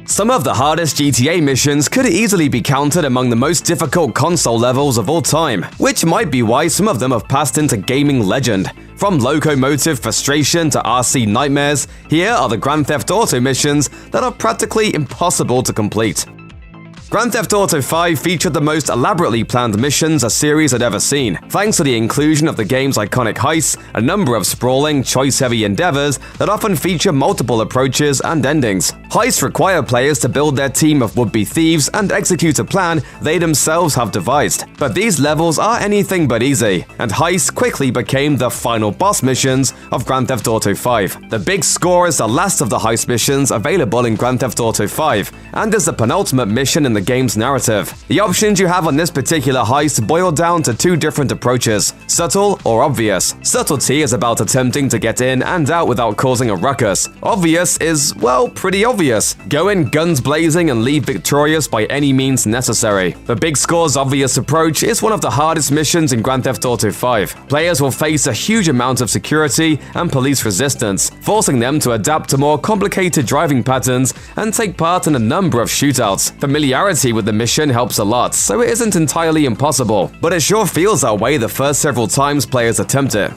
Some of the hardest GTA missions could easily be counted among the most difficult console levels of all time, which might be why some of them have passed into gaming legend. From Locomotive Frustration to RC Nightmares, here are the Grand Theft Auto missions that are practically impossible to complete. Grand Theft Auto 5 featured the most elaborately planned missions a series had ever seen, thanks to the inclusion of the game's iconic heists, a number of sprawling, choice-heavy endeavors that often feature multiple approaches and endings. Heists require players to build their team of would-be thieves and execute a plan they themselves have devised. But these levels are anything but easy, and heists quickly became the final boss missions of Grand Theft Auto 5. The Big Score is the last of the heist missions available in Grand Theft Auto 5, and is the penultimate mission in the game's narrative. The options you have on this particular heist boil down to two different approaches: subtle or obvious. Subtlety is about attempting to get in and out without causing a ruckus. Obvious is, well, pretty obvious. Go in guns blazing and leave victorious by any means necessary. The Big Score's obvious approach is one of the hardest missions in Grand Theft Auto 5. Players will face a huge amount of security and police resistance, forcing them to adapt to more complicated driving patterns and take part in a number of shootouts. Familiarity with the mission helps a lot, so it isn't entirely impossible, but it sure feels that way the first several times players attempt it.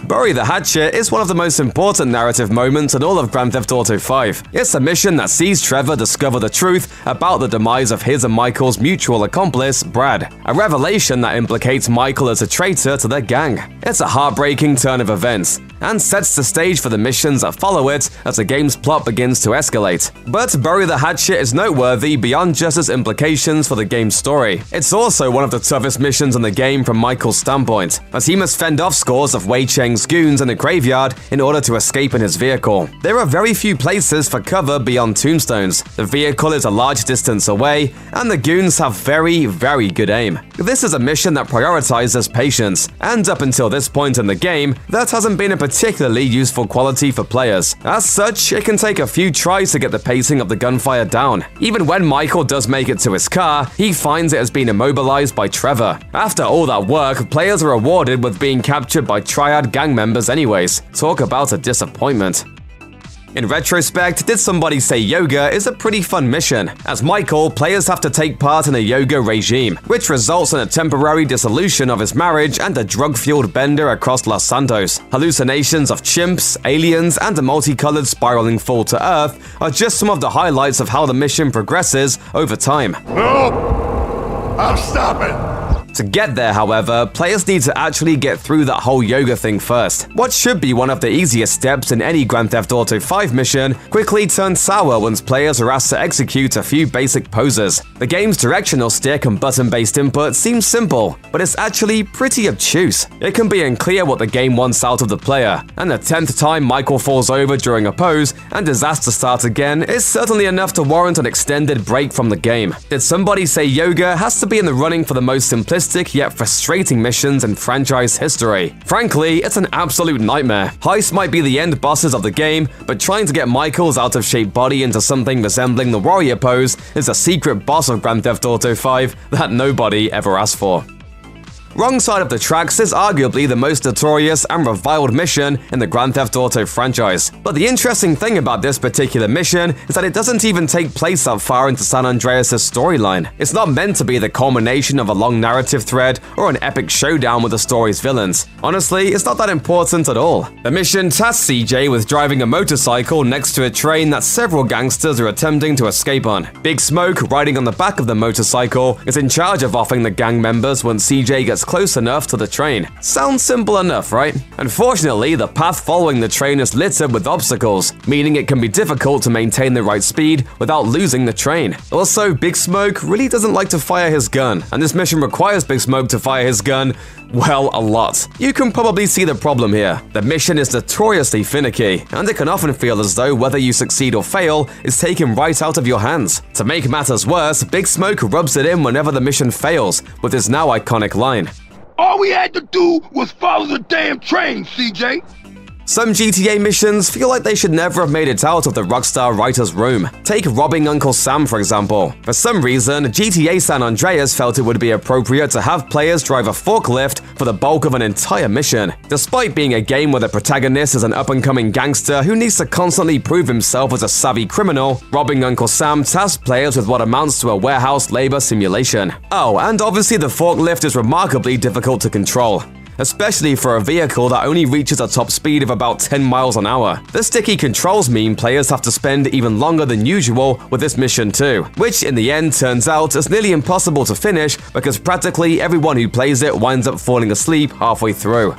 Bury the Hatchet is one of the most important narrative moments in all of Grand Theft Auto 5. It's a mission that sees Trevor discover the truth about the demise of his and Michael's mutual accomplice, Brad, a revelation that implicates Michael as a traitor to their gang. It's a heartbreaking turn of events, and sets the stage for the missions that follow it as the game's plot begins to escalate. But Bury the Hatchet is noteworthy beyond just its implications for the game's story. It's also one of the toughest missions in the game from Michael's standpoint, as he must fend off scores of Wei Cheng's goons in a graveyard in order to escape in his vehicle. There are very few places for cover beyond tombstones. The vehicle is a large distance away, and the goons have very good aim. This is a mission that prioritizes patience, and up until this point in the game, that hasn't been a particularly useful quality for players. As such, it can take a few tries to get the pacing of the gunfire down. Even when Michael does make it to his car, he finds it has been immobilized by Trevor. After all that work, players are rewarded with being captured by Triad gang members anyways. Talk about a disappointment. In retrospect, Did Somebody Say Yoga is a pretty fun mission. As Michael, players have to take part in a yoga regime, which results in a temporary dissolution of his marriage and a drug-fueled bender across Los Santos. Hallucinations of chimps, aliens, and a multicolored spiraling fall to Earth are just some of the highlights of how the mission progresses over time. No! I'm stopping! To get there, however, players need to actually get through that whole yoga thing first. What should be one of the easiest steps in any Grand Theft Auto 5 mission quickly turns sour once players are asked to execute a few basic poses. The game's directional stick and button-based input seems simple, but it's actually pretty obtuse. It can be unclear what the game wants out of the player, and the 10th time Michael falls over during a pose and is asked to start again is certainly enough to warrant an extended break from the game. Did Somebody Say Yoga has to be in the running for the most simplistic yet frustrating missions in franchise history. Frankly, it's an absolute nightmare. Heists might be the end bosses of the game, but trying to get Michael's out-of-shape body into something resembling the warrior pose is a secret boss of Grand Theft Auto 5 that nobody ever asked for. Wrong Side of the Tracks is arguably the most notorious and reviled mission in the Grand Theft Auto franchise. But the interesting thing about this particular mission is that it doesn't even take place that far into San Andreas' storyline. It's not meant to be the culmination of a long narrative thread or an epic showdown with the story's villains. Honestly, it's not that important at all. The mission tasks CJ with driving a motorcycle next to a train that several gangsters are attempting to escape on. Big Smoke, riding on the back of the motorcycle, is in charge of offing the gang members once CJ gets close enough to the train. Sounds simple enough, right? Unfortunately, the path following the train is littered with obstacles, meaning it can be difficult to maintain the right speed without losing the train. Also, Big Smoke really doesn't like to fire his gun, and this mission requires Big Smoke to fire his gun, well, a lot. You can probably see the problem here. The mission is notoriously finicky, and it can often feel as though whether you succeed or fail is taken right out of your hands. To make matters worse, Big Smoke rubs it in whenever the mission fails, with his now iconic line, "All we had to do was follow the damn train, CJ." Some GTA missions feel like they should never have made it out of the Rockstar writer's room. Take robbing Uncle Sam, for example. For some reason, GTA San Andreas felt it would be appropriate to have players drive a forklift for the bulk of an entire mission. Despite being a game where the protagonist is an up-and-coming gangster who needs to constantly prove himself as a savvy criminal, robbing Uncle Sam tasks players with what amounts to a warehouse labor simulation. Oh, and obviously the forklift is remarkably difficult to control, especially for a vehicle that only reaches a top speed of about 10 miles an hour. The sticky controls mean players have to spend even longer than usual with this mission too, which in the end turns out is nearly impossible to finish because practically everyone who plays it winds up falling asleep halfway through.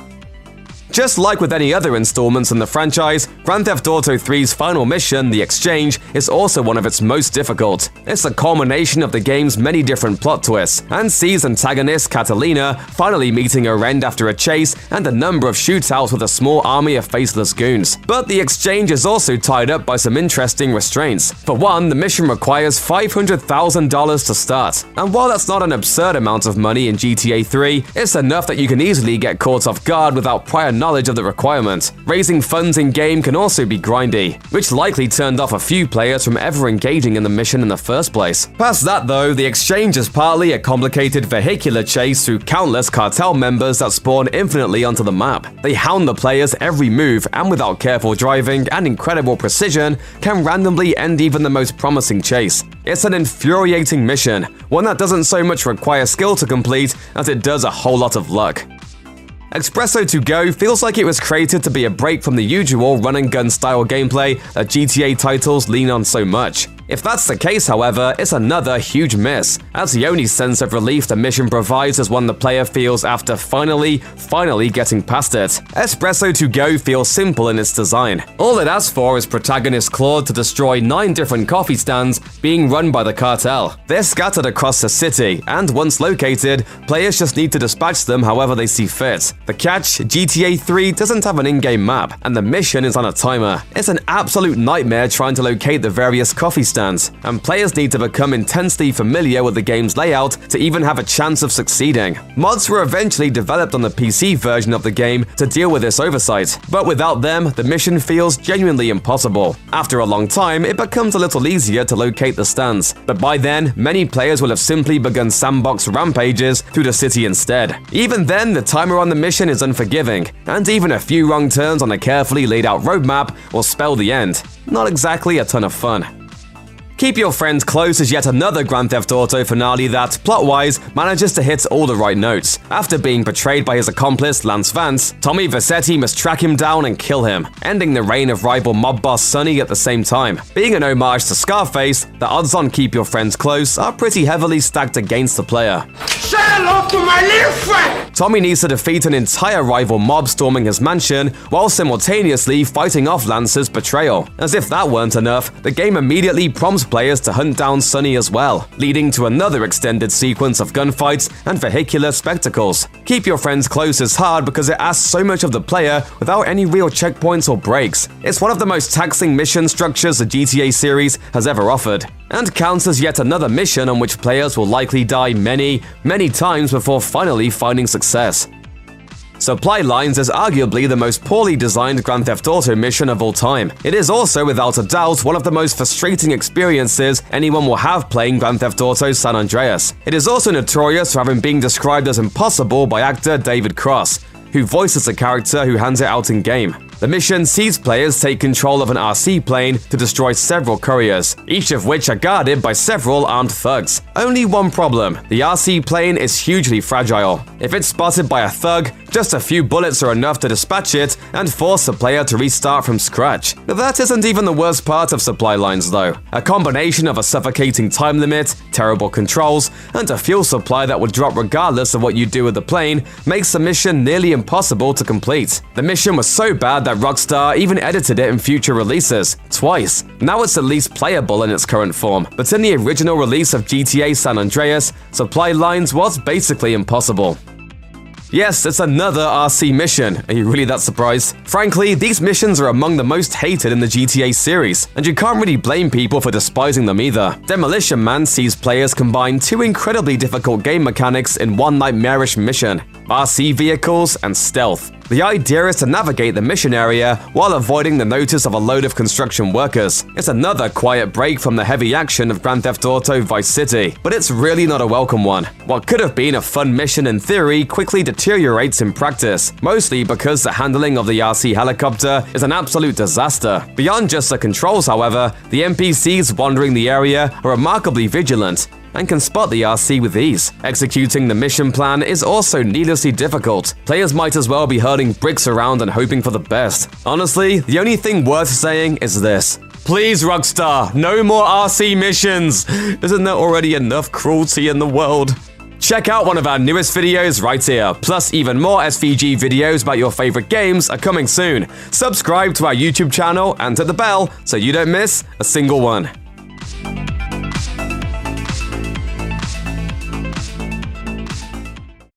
Just like with any other installments in the franchise, Grand Theft Auto 3's final mission, The Exchange, is also one of its most difficult. It's a culmination of the game's many different plot twists, and sees antagonist Catalina finally meeting her end after a chase and a number of shootouts with a small army of faceless goons. But The Exchange is also tied up by some interesting restraints. For one, the mission requires $500,000 to start, and while that's not an absurd amount of money in GTA 3, it's enough that you can easily get caught off guard without prior knowledge of the requirement. Raising funds in-game can also be grindy, which likely turned off a few players from ever engaging in the mission in the first place. Past that though, The Exchange is partly a complicated vehicular chase through countless cartel members that spawn infinitely onto the map. They hound the player's every move, and without careful driving and incredible precision, can randomly end even the most promising chase. It's an infuriating mission, one that doesn't so much require skill to complete as it does a whole lot of luck. Expresso 2 Go feels like it was created to be a break from the usual run-and-gun style gameplay that GTA titles lean on so much. If that's the case, however, it's another huge miss, as the only sense of relief the mission provides is one the player feels after finally getting past it. Expresso 2 Go feels simple in its design. All it asks for is protagonist Claude to destroy 9 different coffee stands being run by the cartel. They're scattered across the city, and once located, players just need to dispatch them however they see fit. The catch, GTA 3 doesn't have an in-game map, and the mission is on a timer. It's an absolute nightmare trying to locate the various coffee stands, and players need to become intensely familiar with the game's layout to even have a chance of succeeding. Mods were eventually developed on the PC version of the game to deal with this oversight, but without them, the mission feels genuinely impossible. After a long time, it becomes a little easier to locate the stands, but by then, many players will have simply begun sandbox rampages through the city instead. Even then, the timer on the mission is unforgiving, and even a few wrong turns on a carefully laid out roadmap will spell the end. Not exactly a ton of fun. Keep Your Friends Close is yet another Grand Theft Auto finale that, plot-wise, manages to hit all the right notes. After being betrayed by his accomplice, Lance Vance, Tommy Vercetti must track him down and kill him, ending the reign of rival mob boss Sonny at the same time. Being an homage to Scarface, the odds on Keep Your Friends Close are pretty heavily stacked against the player. Say hello to my little friend! Tommy needs to defeat an entire rival mob storming his mansion while simultaneously fighting off Lance's betrayal. As if that weren't enough, the game immediately prompts players to hunt down Sonny as well, leading to another extended sequence of gunfights and vehicular spectacles. Keep Your Friends Close is hard because it asks so much of the player without any real checkpoints or breaks. It's one of the most taxing mission structures the GTA series has ever offered, and counts as yet another mission on which players will likely die many times before finally finding success. Supply Lines is arguably the most poorly designed Grand Theft Auto mission of all time. It is also without a doubt one of the most frustrating experiences anyone will have playing Grand Theft Auto San Andreas. It is also notorious for having been described as impossible by actor David Cross, who voices the character who hands it out in-game. The mission sees players take control of an RC plane to destroy several couriers, each of which are guarded by several armed thugs. Only one problem: the RC plane is hugely fragile. If it's spotted by a thug, just a few bullets are enough to dispatch it and force the player to restart from scratch. That isn't even the worst part of Supply Lines though. A combination of a suffocating time limit, terrible controls, and a fuel supply that would drop regardless of what you do with the plane makes the mission nearly impossible to complete. The mission was so bad that Rockstar even edited it in future releases, twice. Now it's at least playable in its current form, but in the original release of GTA San Andreas, Supply Lines was basically impossible. Yes, it's another RC mission. Are you really that surprised? Frankly, these missions are among the most hated in the GTA series, and you can't really blame people for despising them either. Demolition Man sees players combine two incredibly difficult game mechanics in one nightmarish mission: RC vehicles and stealth. The idea is to navigate the mission area while avoiding the notice of a load of construction workers. It's another quiet break from the heavy action of Grand Theft Auto Vice City, but it's really not a welcome one. What could have been a fun mission in theory quickly deteriorates in practice, mostly because the handling of the RC helicopter is an absolute disaster. Beyond just the controls, however, the NPCs wandering the area are remarkably vigilant and can spot the RC with ease. Executing the mission plan is also needlessly difficult. Players might as well be hurling bricks around and hoping for the best. Honestly, the only thing worth saying is this: please, Rockstar, no more RC missions! Isn't there already enough cruelty in the world? Check out one of our newest videos right here, plus even more SVG videos about your favorite games are coming soon. Subscribe to our YouTube channel and hit the bell so you don't miss a single one.